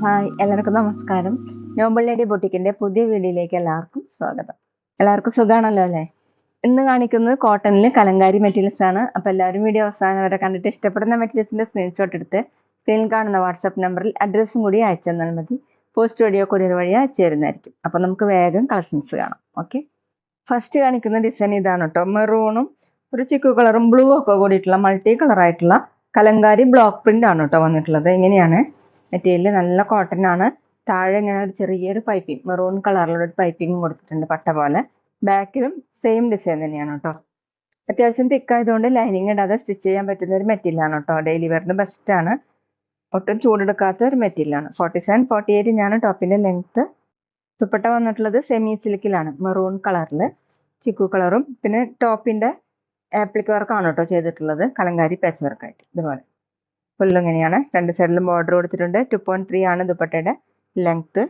Hi, എല്ലാവർക്കും നമസ്കാരം. Noble lady ബൊട്ടിക്കിന്റെ പുതിയ വീഡിയോയിലേക്ക് എല്ലാവർക്കും സ്വാഗതം. എല്ലാവർക്കും സുഖാണല്ലോ അല്ലേ? ഇന്ന് കാണിക്കുന്നത് കോട്ടണിൽ കലങ്കാരി മെറ്റീരിയൽസ് ആണ്. അപ്പോൾ എല്ലാവരും വീഡിയോ അവസാനം വരെ കണ്ടിട്ട് ഇഷ്ടപ്പെടുന്ന മെറ്റീരിയൽസിന്റെ സ്ക്രീൻഷോട്ട് എടുത്ത് സ്ക്രീനിൽ കാണുന്ന വാട്സാപ്പ് നമ്പറിൽ അഡ്രസ്സും കൂടി അയച്ചു തന്നാൽ മതി. പോസ്റ്റ് വഴിയോ കൊറിയർ വഴിയോ അയച്ചു തരുന്നതായിരിക്കും. അപ്പോൾ നമുക്ക് വേഗം കളക്ഷൻസ് കാണാം. ഓക്കെ, ഫസ്റ്റ് കാണിക്കുന്ന ഡിസൈൻ ഇതാണ് കേട്ടോ. മെറൂണും ഒരു ചിക്കു കളറും ബ്ലൂ ഒക്കെ കൂടിയിട്ടുള്ള മൾട്ടി കളർ ആയിട്ടുള്ള കലങ്കാരി ബ്ലോക്ക് പ്രിന്റ് ആണ് കേട്ടോ വന്നിട്ടുള്ളത്. ഇങ്ങനെയാണ് മെറ്റീരിയൽ, നല്ല കോട്ടൺ ആണ്. താഴെ ഇങ്ങനെ ഒരു ചെറിയൊരു പൈപ്പിംഗ്, മെറൂൺ കളറിലുള്ള ഒരു പൈപ്പിംഗും കൊടുത്തിട്ടുണ്ട് പട്ട പോലെ. ബാക്കിലും സെയിം ഡിസൈൻ തന്നെയാണ് കേട്ടോ. അത്യാവശ്യം തിക്കായതുകൊണ്ട് ലൈനിങ് ഇടാതെ സ്റ്റിച്ച് ചെയ്യാൻ പറ്റുന്ന ഒരു മെറ്റീരിയൽ ആണ് കേട്ടോ. ഡെയിലി വെയറിന് ബെസ്റ്റ് ആണ്. ഒട്ടും ചൂടെടുക്കാത്ത ഒരു മെറ്റീരിയൽ ആണ്. 47, 48 ഇഞ്ചാണ് ടോപ്പിന്റെ ലെങ്ത്. ദുപ്പട്ട വന്നിട്ടുള്ളത് സെമി സിൽക്കിലാണ്, മെറൂൺ കളറിൽ ചിക്കു കളറും. പിന്നെ ടോപ്പിന്റെ ആപ്ലിക് വർക്കാണ് കേട്ടോ ചെയ്തിട്ടുള്ളത്, കലങ്കാരി പാച്ച് വർക്കായിട്ട്. ഇതുപോലെ ഫുൾ ഇങ്ങനെയാണ്. രണ്ട് സൈഡിലും ബോർഡർ കൊടുത്തിട്ടുണ്ട്. 2.3 ആണ് ദുപ്പട്ടയുടെ ലെങ്ത്.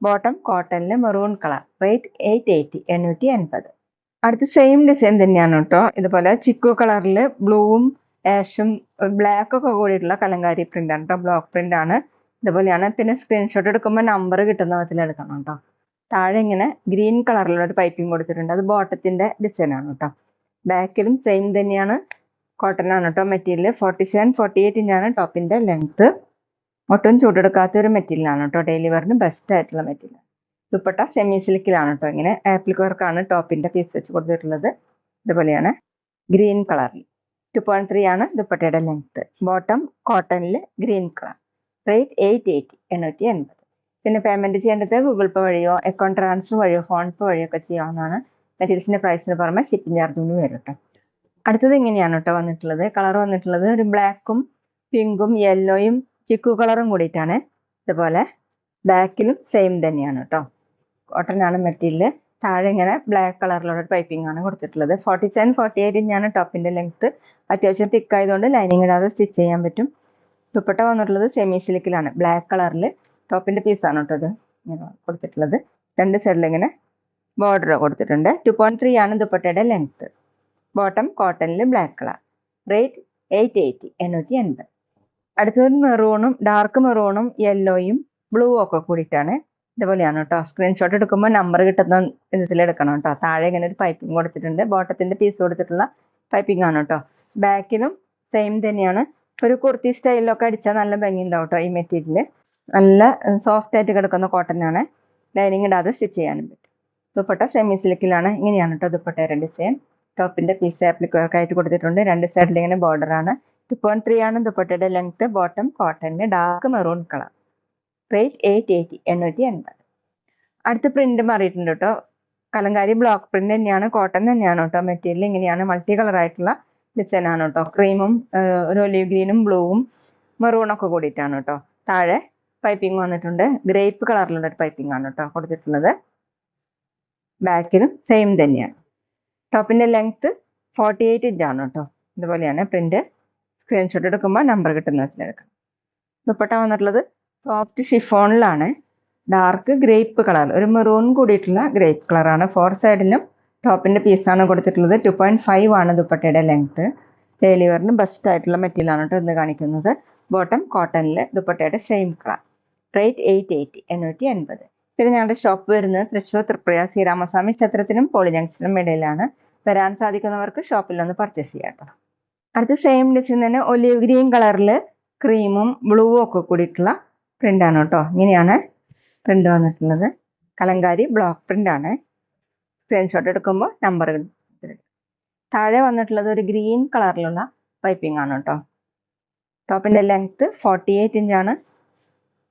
ബോട്ടം കോട്ടണില് മെറൂൺ കളർ. റേറ്റ് 880, 880. അടുത്ത സെയിം ഡിസൈൻ തന്നെയാണ് കേട്ടോ. ഇതുപോലെ ചിക്കു കളറിൽ ബ്ലൂവും ആഷും ബ്ലാക്ക് ഒക്കെ കൂടിയിട്ടുള്ള കലങ്കാരി പ്രിന്റ് ആണ് കേട്ടോ. ബ്ലോക്ക് പ്രിന്റ് ആണ്. ഇതുപോലെയാണ്. പിന്നെ സ്ക്രീൻഷോട്ട് എടുക്കുമ്പോൾ നമ്പർ കിട്ടുന്ന വിധത്തിൽ എടുക്കണം കേട്ടോ. താഴെ ഇങ്ങനെ ഗ്രീൻ കളറിലുള്ള ഒരു പൈപ്പിംഗ് കൊടുത്തിട്ടുണ്ട്. അത് ബോട്ടത്തിന്റെ ഡിസൈൻ ആണ് കേട്ടോ. ബാക്കിലും സെയിം തന്നെയാണ്. കോട്ടൺ ആണ് കേട്ടോ മെറ്റീരിയൽ. 47, 48 ഇഞ്ചാണ് ടോപ്പിന്റെ ലെങ്ത്. ഒട്ടും ചൂടെടുക്കാത്ത ഒരു മെറ്റീരിയൽ ആണ് കേട്ടോ. ഡെയിലി വെയറിന് ബെസ്റ്റ് ആയിട്ടുള്ള മെറ്റീരിയൽ. ദുപ്പട്ട സെമി സിൽക്കിലാണ് കേട്ടോ. ഇങ്ങനെ ആപ്ലിക് വർക്കാണ് ടോപ്പിന്റെ പീസ് വെച്ച് കൊടുത്തിട്ടുള്ളത്. ഇതുപോലെയാണ് ഗ്രീൻ കളറിൽ. 2.3 ആണ് ദുപ്പട്ടയുടെ ലെങ്ത്. ബോട്ടം കോട്ടണിൽ ഗ്രീൻ കളർ. റേറ്റ് 880, 880. പിന്നെ പേയ്മെന്റ് ചെയ്യേണ്ടത് ഗൂഗിൾ പേ വഴിയോ അക്കൗണ്ട് ട്രാൻസ്ഫർ വഴിയോ ഫോൺ പേ വഴിയോ ഒക്കെ ചെയ്യാവുന്നതാണ്. മെറ്റീരിയൽസിന്റെ പ്രൈസിന് പുറമെ ഷിപ്പിംഗ് ചാർജ് കൂടി വരും കേട്ടോ. അടുത്തത് ഇങ്ങനെയാണ് കേട്ടോ വന്നിട്ടുള്ളത്. കളർ വന്നിട്ടുള്ളത് ഒരു ബ്ലാക്കും പിങ്കും യെല്ലോയും ചിക്കു കളറും കൂടിയിട്ടാണ്. ഇതുപോലെ ബാക്കിലും സെയിം തന്നെയാണ് കേട്ടോ. കോട്ടൺ ആണ് മെറ്റീരിയൽ. താഴെ ഇങ്ങനെ ബ്ലാക്ക് കളറിലുള്ള ഒരു പൈപ്പിംഗ് ആണ് കൊടുത്തിട്ടുള്ളത്. 47, 48 ഇഞ്ചാണ് ടോപ്പിന്റെ ലെങ്ത്. അത്യാവശ്യം തിക്ക് ആയതുകൊണ്ട് ലൈനിങ് ഇടാതെ സ്റ്റിച്ച് ചെയ്യാൻ പറ്റും. ദുപ്പട്ട വന്നിട്ടുള്ളത് സെമി സിൽക്കിലാണ്, ബ്ലാക്ക് കളറിൽ. ടോപ്പിന്റെ പീസാണ് കേട്ടോ ഇത് ഇങ്ങനെ കൊടുത്തിട്ടുള്ളത്. രണ്ട് സൈഡിൽ ഇങ്ങനെ ബോർഡർ കൊടുത്തിട്ടുണ്ട്. 2.3 ആണ് ദുപ്പട്ടയുടെ ലെങ്ത്. ബോട്ടം കോട്ടണിൽ ബ്ലാക്ക് കളർ. റേറ്റ് 880, 880. അടുത്തത് മെറൂണും ഡാർക്ക് മെറൂണും യെല്ലോയും ബ്ലൂ ഒക്കെ കൂടിയിട്ടാണ്. ഇതുപോലെയാണ് കേട്ടോ. സ്ക്രീൻഷോട്ട് എടുക്കുമ്പോൾ നമ്പർ കിട്ടുന്ന വിധത്തിൽ എടുക്കണം കേട്ടോ. താഴെ ഇങ്ങനെ ഒരു പൈപ്പിംഗ് കൊടുത്തിട്ടുണ്ട്. ബോട്ടത്തിന്റെ പീസ് കൊടുത്തിട്ടുള്ള പൈപ്പിംഗ് ആണ് കേട്ടോ. ബാക്കിലും സെയിം തന്നെയാണ്. ഒരു കുർത്തി സ്റ്റൈലിലൊക്കെ അടിച്ചാൽ നല്ല ഭംഗിയുണ്ടാവും കേട്ടോ. ഈ മെറ്റീരിയൽ നല്ല സോഫ്റ്റ് ആയിട്ട് കിടക്കുന്ന കോട്ടൺ ആണ്. ലൈനിങ് ഇടാതെ സ്റ്റിച്ച് ചെയ്യാനും പറ്റും. ദുപ്പട്ട സെമി സിൽക്കിലാണ്. ഇങ്ങനെയാണ് കേട്ടോ ദുപ്പട്ടയുടെ ഡിസൈൻ. ടോപ്പിന്റെ പീസ് ആപ്ലിക് വർക്ക് ആയിട്ട് കൊടുത്തിട്ടുണ്ട്. രണ്ട് സൈഡിൽ ഇങ്ങനെ ബോർഡർ ആണ്. 2.3 ആണ് ദുപ്പട്ടയുടെ ലെങ്ത്. ബോട്ടം കോട്ടണിന് ഡാർക്ക് മെറൂൺ കളർ. റേറ്റ് 880, 880. അടുത്ത പ്രിന്റ് മാറിയിട്ടുണ്ട് കേട്ടോ. കലങ്കാരി ബ്ലോക്ക് പ്രിന്റ് തന്നെയാണ്, കോട്ടൺ തന്നെയാണ് കേട്ടോ. മെറ്റീരിയൽ ഇങ്ങനെയാണ്, മൾട്ടി കളർ ആയിട്ടുള്ള ഡിസൈൻ ആണ് കേട്ടോ. ക്രീമും ഒരു ഒലിവ് ഗ്രീനും ബ്ലൂവും മെറൂണും ഒക്കെ കൂടിയിട്ടാണ് കേട്ടോ. താഴെ പൈപ്പിംഗ് വന്നിട്ടുണ്ട്. ഗ്രേപ്പ് കളറിലുള്ള ഒരു പൈപ്പിംഗ് ആണ് കേട്ടോ കൊടുത്തിട്ടുള്ളത്. ബാക്കിലും സെയിം തന്നെയാണ്. ടോപ്പിന്റെ ലെങ്ത് 48 ഇഞ്ചാണ് കേട്ടോ. ഇതുപോലെയാണ് പ്രിന്റ്. സ്ക്രീൻഷോട്ട് എടുക്കുമ്പോൾ നമ്പർ കിട്ടുന്ന വെച്ചിലെടുക്കാം. ദുപ്പട്ട വന്നിട്ടുള്ളത് സോഫ്റ്റ് ഷിഫോണിലാണ്. ഡാർക്ക് ഗ്രേപ്പ് കളർ, ഒരു മെറൂൺ കൂടിയിട്ടുള്ള ഗ്രേപ്പ് കളറാണ്. 4 സൈഡിലും ടോപ്പിന്റെ പീസാണ് കൊടുത്തിട്ടുള്ളത്. 2.5 ആണ് ദുപ്പട്ടയുടെ ലെങ്ത്. ഡെയിലി വെയറിന് ബെസ്റ്റ് ആയിട്ടുള്ള മെറ്റീരിയൽ ആണ് കേട്ടോ ഇന്ന് കാണിക്കുന്നത്. ബോട്ടം കോട്ടണിൽ ദുപ്പട്ടയുടെ സെയിം കളർ. റേറ്റ് 880, 880. പിന്നെ ഞങ്ങളുടെ ഷോപ്പ് വരുന്നത് തൃശ്ശൂർ തൃപ്പുഴ ശ്രീരാമസ്വാമി ക്ഷേത്രത്തിനും പോളി ജംഗ്ഷനും ഇടയിലാണ്. വരാൻ സാധിക്കുന്നവർക്ക് ഷോപ്പിൽ ഒന്ന് പർച്ചേസ് ചെയ്യാം കേട്ടോ. അടുത്ത സെയിം ഡിസൈൻ തന്നെ ഒലിവ് ഗ്രീൻ കളറിൽ ക്രീമും ബ്ലൂവും ഒക്കെ കൂടിയിട്ടുള്ള പ്രിന്റ് ആണ് കേട്ടോ. ഇങ്ങനെയാണ് പ്രിന്റ് വന്നിട്ടുള്ളത്. കലങ്കാരി ബ്ലോക്ക് പ്രിന്റ് ആണ്. സ്ക്രീൻഷോട്ട് എടുക്കുമ്പോൾ നമ്പർ. താഴെ വന്നിട്ടുള്ളത് ഒരു ഗ്രീൻ കളറിലുള്ള പൈപ്പിംഗ് ആണ് കേട്ടോ. ടോപ്പിന്റെ ലെങ്ത് 48 ഇഞ്ചാണ്.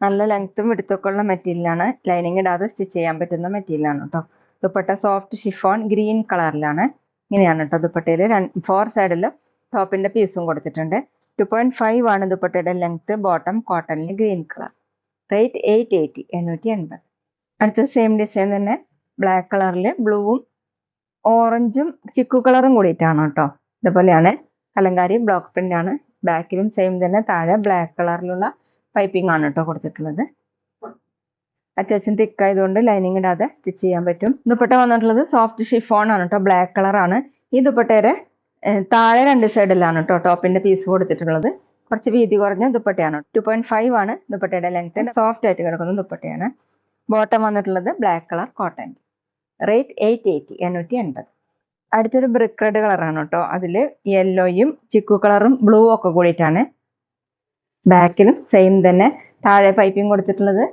നല്ല ലെങ്ത്തും വിടുത്തൊക്കെ ഉള്ള മെറ്റീരിയലാണ്. ലൈനിങ് ഇടാതെ സ്റ്റിച്ച് ചെയ്യാൻ പറ്റുന്ന മെറ്റീരിയലാണ് കേട്ടോ. ദുപ്പട്ട സോഫ്റ്റ് ഷിഫോൺ ഗ്രീൻ കളറിലാണ്. ഇങ്ങനെയാണ് കേട്ടോ ദുപ്പട്ടയിൽ 4 സൈഡിലും ടോപ്പിന്റെ പീസും കൊടുത്തിട്ടുണ്ട്. 2.5 ആണ് ദുപ്പട്ടയുടെ ലെങ്ത്. ബോട്ടം കോട്ടണിൽ ഗ്രീൻ കളർ. റേറ്റ് 880, 880. അടുത്ത സെയിം ഡിസൈൻ തന്നെ ബ്ലാക്ക് കളറിൽ ബ്ലൂവും ഓറഞ്ചും ചിക്കു കളറും കൂടിയിട്ടാണ് കേട്ടോ. ഇതുപോലെയാണ് കലങ്കാരി ബ്ലോക്ക് പ്രിന്റ് ആണ്. ബാക്കിലും സെയിം തന്നെ. താഴെ ബ്ലാക്ക് കളറിലുള്ള പൈപ്പിംഗ് ആണ് കേട്ടോ കൊടുത്തിട്ടുള്ളത്. അത്യാവശ്യം തിക്കായതുകൊണ്ട് ലൈനിങ് ഇടാതെ സ്റ്റിച്ച് ചെയ്യാൻ പറ്റും. ദുപ്പട്ട വന്നിട്ടുള്ളത് സോഫ്റ്റ് ഷിഫോൺ ആണ് കേട്ടോ. ബ്ലാക്ക് കളറാണ്. ഈ ദുപ്പട്ടയുടെ താഴെ 2 സൈഡിലാണ് കേട്ടോ ടോപ്പിന്റെ പീസ് കൊടുത്തിട്ടുള്ളത്. കുറച്ച് വീതി കുറഞ്ഞ ദുപ്പട്ടയാണ്. 2.5 ആണ് ദുപ്പട്ടയുടെ ലെങ്ത്. സോഫ്റ്റ് ആയിട്ട് കിടക്കുന്ന ദുപ്പട്ടയാണ്. ബോട്ടം വന്നിട്ടുള്ളത് ബ്ലാക്ക് കളർ കോട്ടൺ. റേറ്റ് 880 880. അടുത്തൊരു ബ്രിക്ക് റെഡ് കളറാണ് കേട്ടോ. അതിൽ യെല്ലോയും ചിക്കു കളറും ബ്ലൂ ഒക്കെ കൂടിയിട്ടാണ്. ബാക്കിലും സെയിം തന്നെ. താഴെ പൈപ്പിംഗ് കൊടുത്തിട്ടുള്ളത്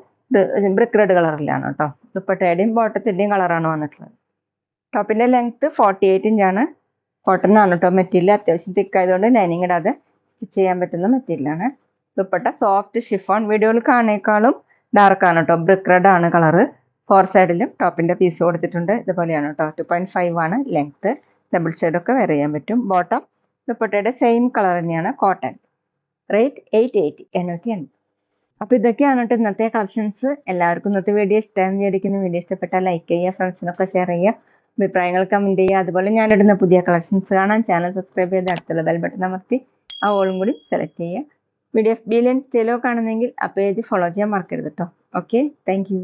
ബ്രിക്ക് റെഡ് കളറിലാണ് കേട്ടോ. ദുപ്പട്ടയുടെയും ബോട്ടത്തിന്റെയും കളറാണ് വന്നിട്ടുള്ളത്. ടോപ്പിന്റെ ലെങ്ത് 48 ഇഞ്ചാണ്. കോട്ടൺ ആണ് കേട്ടോ മെറ്റീരിയൽ. അത്യാവശ്യം തിക്ക് ആയതുകൊണ്ട് ലൈനിങ് ഇടാതെ സ്റ്റിച്ച് ചെയ്യാൻ പറ്റുന്ന മെറ്റീരിയലാണ്. Dupatta soft chiffon. വീഡിയോയിൽ കാണേക്കാളും ഡാർക്ക് ആണ് കേട്ടോ. ബ്രിക്ക് റെഡ് ആണ് കളറ്. 4 സൈഡിലും ടോപ്പിന്റെ പീസ് കൊടുത്തിട്ടുണ്ട്. ഇതുപോലെയാണ് കേട്ടോ. 2.5 ആണ് ലെങ്ത്. ഡബിൾ ഷെയ്ഡൊക്കെ വെയർ ചെയ്യാൻ പറ്റും. ബോട്ടം ദുപ്പട്ടയുടെ സെയിം കളർ തന്നെയാണ് കോട്ടൺ. റേറ്റ് 880 880. അപ്പോൾ ഇതൊക്കെയാണ് കേട്ടോ ഇന്നത്തെ കളക്ഷൻസ്. എല്ലാവർക്കും ഇന്നത്തെ വീഡിയോ ഇഷ്ടമാണെന്ന് വിചാരിക്കുന്നു. വീഡിയോ ഇഷ്ടപ്പെട്ടാൽ ലൈക്ക് ചെയ്യുക, ഫ്രണ്ട്സിനൊക്കെ ഷെയർ ചെയ്യുക, അഭിപ്രായങ്ങൾ കമന്റ് ചെയ്യുക. അതുപോലെ ഞാനിടുന്ന പുതിയ കളക്ഷൻസ് കാണാൻ ചാനൽ സബ്സ്ക്രൈബ് ചെയ്ത് അടുത്തുള്ള ബെൽ ബട്ടൺ അമർത്തി ആ ഓളും കൂടി സെലക്ട് ചെയ്യുക. വീഡിയോ FB ഇൻസ്റ്റയിലോ കാണുന്നെങ്കിൽ ആ പേജ് ഫോളോ ചെയ്യാൻ മറക്കരുത് കേട്ടോ. Okay, thank you.